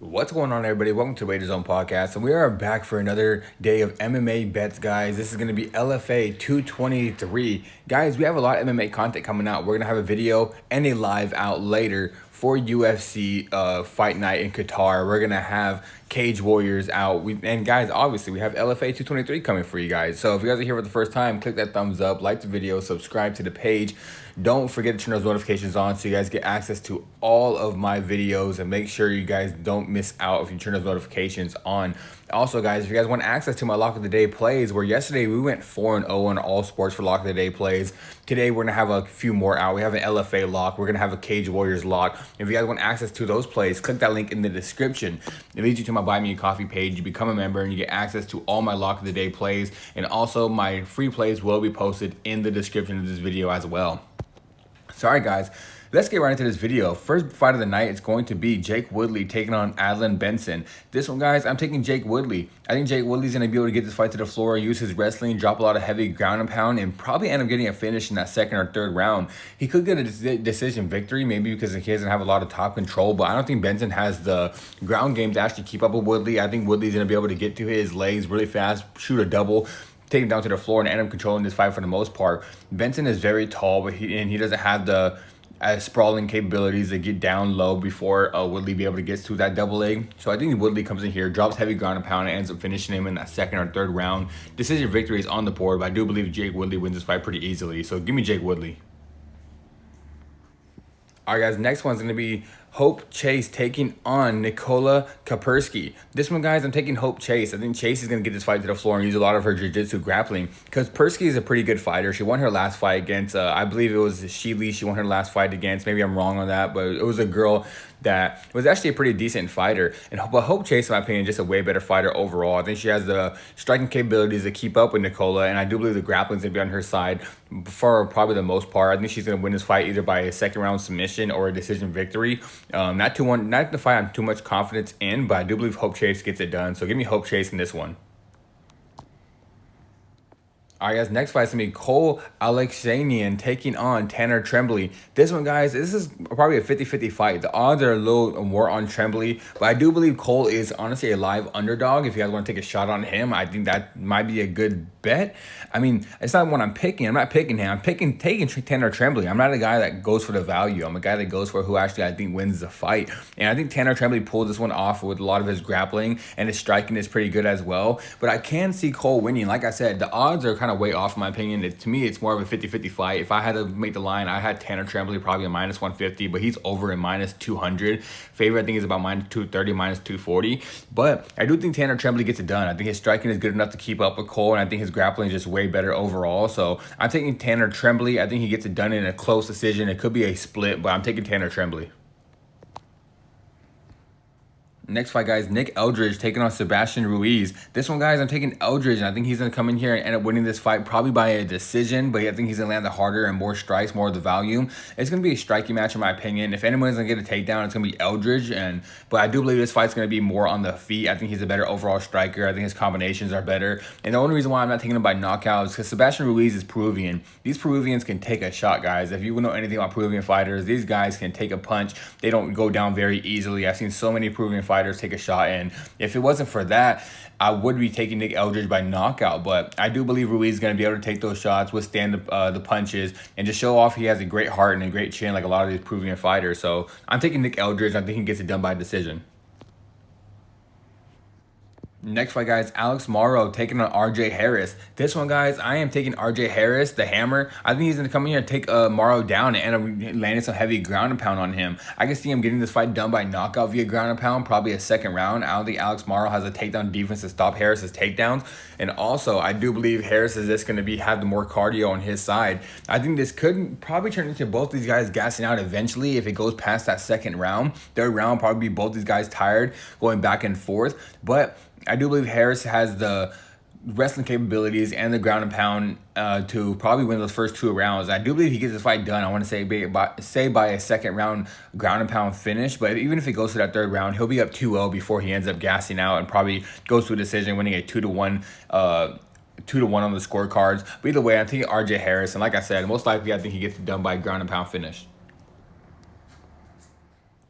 What's going on, everybody? Welcome to Raider Zone Podcast, and we are back for another day of MMA bets, guys. This is going to be LFA 223. Guys, we have a lot of MMA content coming out. We're going to have a video and a live out later for UFC Fight Night in Qatar. We're going to have Cage Warriors out. And guys, obviously, we have LFA 223 coming for you guys. So if you guys are here for the first time, click that thumbs up, like the video, subscribe to the page. Don't forget to turn those notifications on so you guys get access to all of my videos, and make sure you guys don't miss out if you turn those notifications on. Also, guys, if you guys want access to my Lock of the Day plays, where yesterday we went 4-0 on all sports for Lock of the Day plays. Today we're going to have a few more out. We have an LFA lock. We're going to have a Cage Warriors lock. If you guys want access to those plays, click that link in the description. It leads you to my Buy Me a Coffee page. You become a member and you get access to all my Lock of the Day plays. And also my free plays will be posted in the description of this video as well. Sorry, guys. Let's get right into this video. First fight of the night is going to be Jake Woodley taking on Adlon Benson. This one, guys, I'm taking Jake Woodley. I think Jake Woodley's going to be able to get this fight to the floor, use his wrestling, drop a lot of heavy ground and pound, and probably end up getting a finish in that second or third round. He could get a decision victory, maybe because he doesn't have a lot of top control, but I don't think Benson has the ground game to actually keep up with Woodley. I think Woodley's going to be able to get to his legs really fast, shoot a double, take him down to the floor, and end up controlling this fight for the most part. Benson is very tall, but he doesn't have the sprawling capabilities to get down low before Woodley be able to get to that double leg. So I think Woodley comes in here, drops heavy ground and pound, and ends up finishing him in that second or third round. Decision victory is on the board, but I do believe Jake Woodley wins this fight pretty easily. So give me Jake Woodley. All right, guys, next one's going to be Hope Chase taking on Nikola Kapersky. This one, guys, I'm taking Hope Chase. I think Chase is going to get this fight to the floor and use a lot of her jiu-jitsu grappling, because Persky is a pretty good fighter. She won her last fight against, I believe it was Sheely. She won her last fight against. Maybe I'm wrong on that, but it was a girl that was actually a pretty decent fighter. But Hope Chase, in my opinion, is just a way better fighter overall. I think she has the striking capabilities to keep up with Nikola, and I do believe the grappling is going to be on her side for probably the most part. I think she's going to win this fight either by a second round submission or a decision victory. Not the fight I'm too much confidence in, but I do believe Hope Chase gets it done. So give me Hope Chase in this one. All right, guys, next fight is going to be Cole Alexanian taking on Tanner Tremblay. This one, guys, this is probably a 50-50 fight. The odds are a little more on Tremblay, but I do believe Cole is honestly a live underdog. If you guys want to take a shot on him, I think that might be a good bet. I mean, it's not what I'm picking. I'm not picking him. I'm taking Tanner Tremblay. I'm not a guy that goes for the value. I'm a guy that goes for who actually I think wins the fight. And I think Tanner Tremblay pulled this one off with a lot of his grappling, and his striking is pretty good as well. But I can see Cole winning. Like I said, the odds are kind of way off, in my opinion. To me, it's more of a 50-50 fight. If I had to make the line, I had Tanner Tremblay probably a minus 150, but he's over in minus 200. Favorite, I think, is about minus 230, minus 240. But I do think Tanner Tremblay gets it done. I think his striking is good enough to keep up with Cole, and I think his grappling is just way better overall. So I'm taking Tanner Tremblay. I think he gets it done in a close decision. It could be a split, but I'm taking Tanner Tremblay. Next fight, guys, Nick Eldridge taking on Sebastian Ruiz. This one, guys, I'm taking Eldridge, and I think he's going to come in here and end up winning this fight probably by a decision, but I think he's going to land the harder and more strikes, more of the volume. It's going to be a striking match, in my opinion. If anyone's going to get a takedown, it's going to be Eldridge, but I do believe this fight's going to be more on the feet. I think he's a better overall striker. I think his combinations are better, and the only reason why I'm not taking him by knockout is because Sebastian Ruiz is Peruvian. These Peruvians can take a shot, guys. If you know anything about Peruvian fighters, these guys can take a punch. They don't go down very easily. I've seen so many Peruvian fighters take a shot, and if it wasn't for that, I would be taking Nick Eldridge by knockout. But I do believe Ruiz is going to be able to take those shots, withstand the punches, and just show off he has a great heart and a great chin like a lot of these Peruvian fighters. So I'm taking Nick Eldridge. I think he gets it done by decision. Next fight, guys, Alex Morrow taking on RJ Harris. This one, guys, I am taking RJ Harris, the hammer. I think he's going to come in here and take Morrow down and end up landing some heavy ground and pound on him. I can see him getting this fight done by knockout via ground and pound, probably a second round. I don't think Alex Morrow has a takedown defense to stop Harris's takedowns. And also, I do believe Harris is just going to have the more cardio on his side. I think this could probably turn into both these guys gassing out eventually if it goes past that second round. Third round, probably be both these guys tired, going back and forth. But I do believe Harris has the wrestling capabilities and the ground and pound to probably win those first two rounds. I do believe he gets the fight done. I want to say by a second round ground and pound finish. But even if it goes to that third round, he'll be up 2-0 before he ends up gassing out and probably goes to a decision, winning a 2-1 on the scorecards. But either way, I think RJ Harris, and like I said, most likely I think he gets it done by ground and pound finish.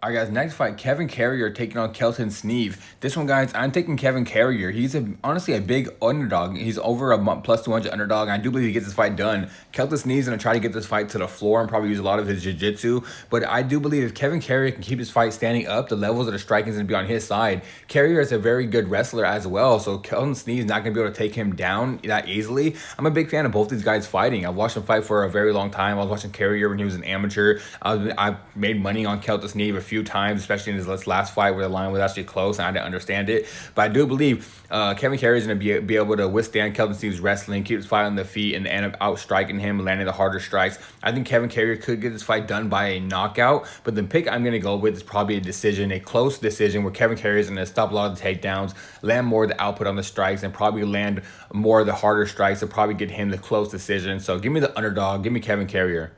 All right, guys, next fight, Kevin Carrier taking on Kelton Sneeve. This one, guys, I'm taking Kevin Carrier. He's honestly a big underdog. He's over a plus 200 underdog. I do believe he gets this fight done. Kelton Sneeve's going to try to get this fight to the floor and probably use a lot of his jiu-jitsu. But I do believe if Kevin Carrier can keep his fight standing up, the levels of the striking is going to be on his side. Carrier is a very good wrestler as well, so Kelton Sneeve's not going to be able to take him down that easily. I'm a big fan of both these guys fighting. I've watched them fight for a very long time. I was watching Carrier when he was an amateur. I've made money on Kelton Sneeve a few times, especially in his last fight where the line was actually close and I didn't understand it. But I do believe Kevin Carrier is going to be able to withstand Kelton Sneeve's wrestling, keep his fight on the feet, and end up out-striking him, landing the harder strikes. I think Kevin Carrier could get this fight done by a knockout, but the pick I'm going to go with is probably a decision, a close decision, where Kevin Carrier is going to stop a lot of the takedowns, land more of the output on the strikes, and probably land more of the harder strikes to probably get him the close decision. So give me the underdog. Give me Kevin Carrier.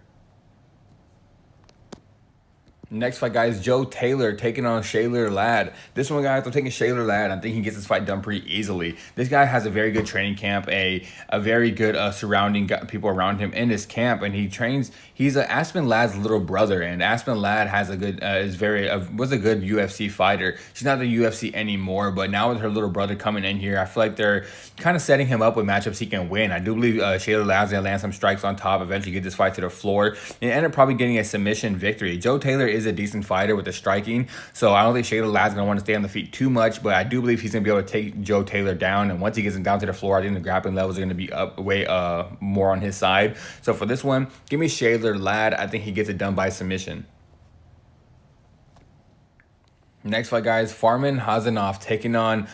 Next fight, guys, Joe Taylor taking on Shaylor Ladd. This one, guys, I'm taking Shaylor Ladd. I think he gets this fight done pretty easily. This guy has a very good training camp, a very good surrounding people around him in his camp, and he trains. He's Aspen Ladd's little brother, and Aspen Ladd has a good was a good UFC fighter. She's not the UFC anymore, but now with her little brother coming in here, I feel like they're kind of setting him up with matchups he can win. I do believe Shaylor Ladd's gonna land some strikes on top, eventually get this fight to the floor, and end up probably getting a submission victory. Joe Taylor is a decent fighter with the striking, so I don't think Shaylor Ladd's gonna want to stay on the feet too much, but I do believe he's gonna be able to take Joe Taylor down, and once he gets him down to the floor, I think the grappling levels are gonna be up way more on his side. So for this one, give me Shaylor Ladd. I think he gets it done by submission. Next fight, guys, Farman Hazanov taking on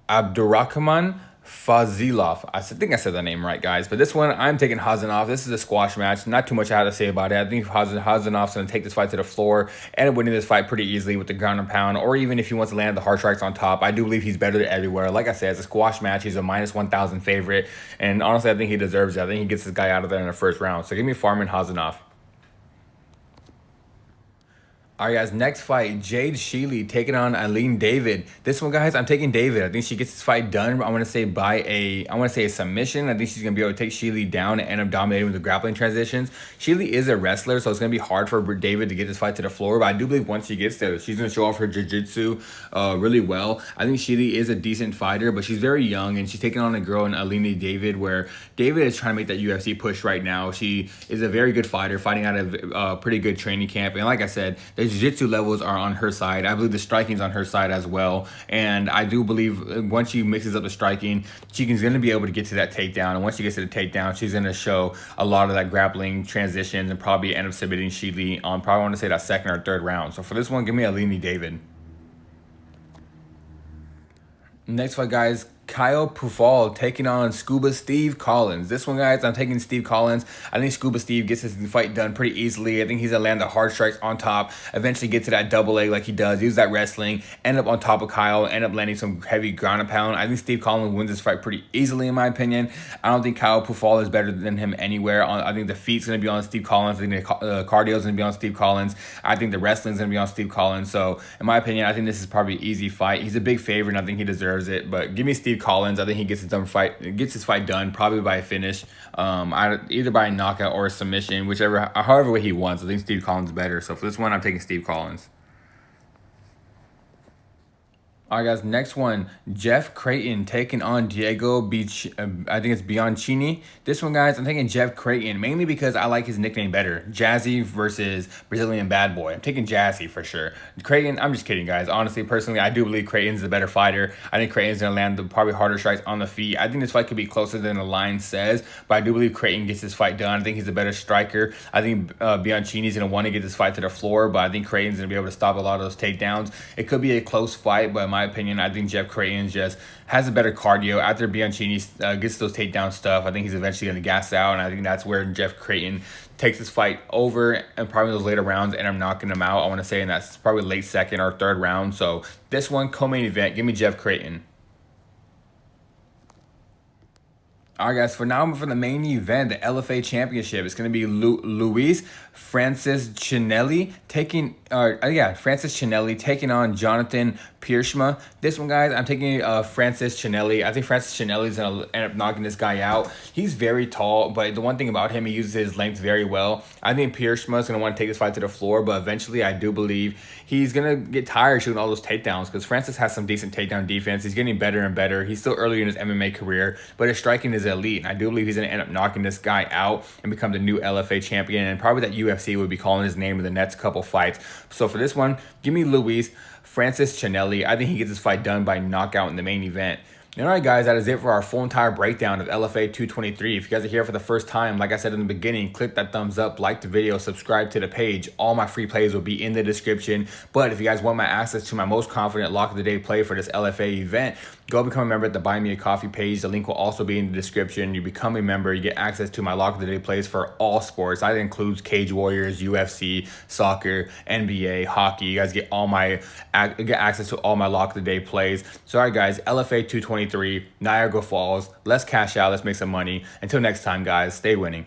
Abdurrahman Fazilov. I think I said that name right, guys. But this one, I'm taking Hazanov. This is a squash match. Not too much I have to say about it. I think Hazanov's going to take this fight to the floor and winning this fight pretty easily with the ground and pound, or even if he wants to land the hard strikes on top. I do believe he's better everywhere. Like I said, it's a squash match. He's a minus 1,000 favorite. And honestly, I think he deserves it. I think he gets this guy out of there in the first round. So give me Farman Hazanov. All right, guys, next fight, Jade Sheely taking on Eileen David. This one, guys, I'm taking David. I think she gets this fight done. I want to say a submission. I think she's going to be able to take Sheely down and end up dominating with the grappling transitions. Sheely is a wrestler, so it's going to be hard for David to get this fight to the floor, but I do believe once she gets there, she's going to show off her jiu-jitsu really well. I think Sheely is a decent fighter, but she's very young, and she's taking on a girl in Eileen David, where David is trying to make that UFC push right now. She is a very good fighter, fighting out of a pretty good training camp, and like I said, the jiu-jitsu levels are on her side. I believe the striking is on her side as well. And I do believe once she mixes up the striking, she's going to be able to get to that takedown. And once she gets to the takedown, she's going to show a lot of that grappling transitions and probably end up submitting Sheely on probably want to say that second or third round. So for this one, give me Alini David. Next fight, guys, Kyle Pufal taking on Scuba Steve Collins. This one, guys, I'm taking Steve Collins. I think Scuba Steve gets his fight done pretty easily. I think he's going to land the hard strikes on top, eventually get to that double leg like he does, use that wrestling, end up on top of Kyle, end up landing some heavy ground and pound. I think Steve Collins wins this fight pretty easily, in my opinion. I don't think Kyle Pufal is better than him anywhere. I think the feet's going to be on Steve Collins. I think the cardio is going to be on Steve Collins. I think the wrestling's going to be on Steve Collins. So, in my opinion, I think this is probably an easy fight. He's a big favorite, and I think he deserves it. But give me Steve Collins. I think he gets his fight done probably by a finish, either by a knockout or a submission, however way he wants. I think Steve Collins is better. So for this one, I'm taking Steve Collins. All right, guys, next one, Jeff Creighton taking on Diego I think it's Bianchini. This one, guys, I'm taking Jeff Creighton, mainly because I like his nickname better. Jazzy versus Brazilian Bad Boy. I'm taking Jazzy for sure. Creighton, I'm just kidding, guys. Honestly, personally, I do believe Creighton's the better fighter. I think Creighton's going to land the probably harder strikes on the feet. I think this fight could be closer than the line says, but I do believe Creighton gets this fight done. I think he's a better striker. I think Bianchini's going to want to get this fight to the floor, but I think Creighton's going to be able to stop a lot of those takedowns. It could be a close fight, but in my opinion, I think Jeff Creighton just has a better cardio. After Bianchini gets those takedown stuff, I think he's eventually going to gas out, and I think that's where Jeff Creighton takes this fight over and probably those later rounds, and I'm knocking him out. I want to say, and that's probably late second or third round. So this one, co-main event, give me Jeff Creighton. All right, guys, for now, for the main event, the LFA Championship, it's going to be Luis Francischinelli taking on Jonathan Piersma. This one, guys, I'm taking Francischinelli. I think Francischinelli's going to end up knocking this guy out. He's very tall, but the one thing about him, he uses his length very well. I think Piersma is going to want to take this fight to the floor, but eventually I do believe he's going to get tired shooting all those takedowns because Francis has some decent takedown defense. He's getting better and better. He's still early in his MMA career, but his striking is elite. And I do believe he's going to end up knocking this guy out and become the new LFA champion. And probably that UFC would be calling his name in the next couple fights. So for this one, give me Luis Francischinelli. I think he gets this fight done by knockout in the main event. All right, guys, that is it for our full entire breakdown of LFA 223. If you guys are here for the first time, like I said in the beginning, click that thumbs up, like the video, subscribe to the page. All my free plays will be in the description. But if you guys want my access to my most confident lock of the day play for this LFA event, go become a member at the Buy Me a Coffee page. The link will also be in the description. You become a member, you get access to my lock of the day plays for all sports. That includes Cage Warriors, UFC, soccer, NBA, hockey. You guys get access to all my lock of the day plays. So all right, guys, LFA 223, Niagara Falls. Let's cash out. Let's make some money. Until next time, guys, stay winning.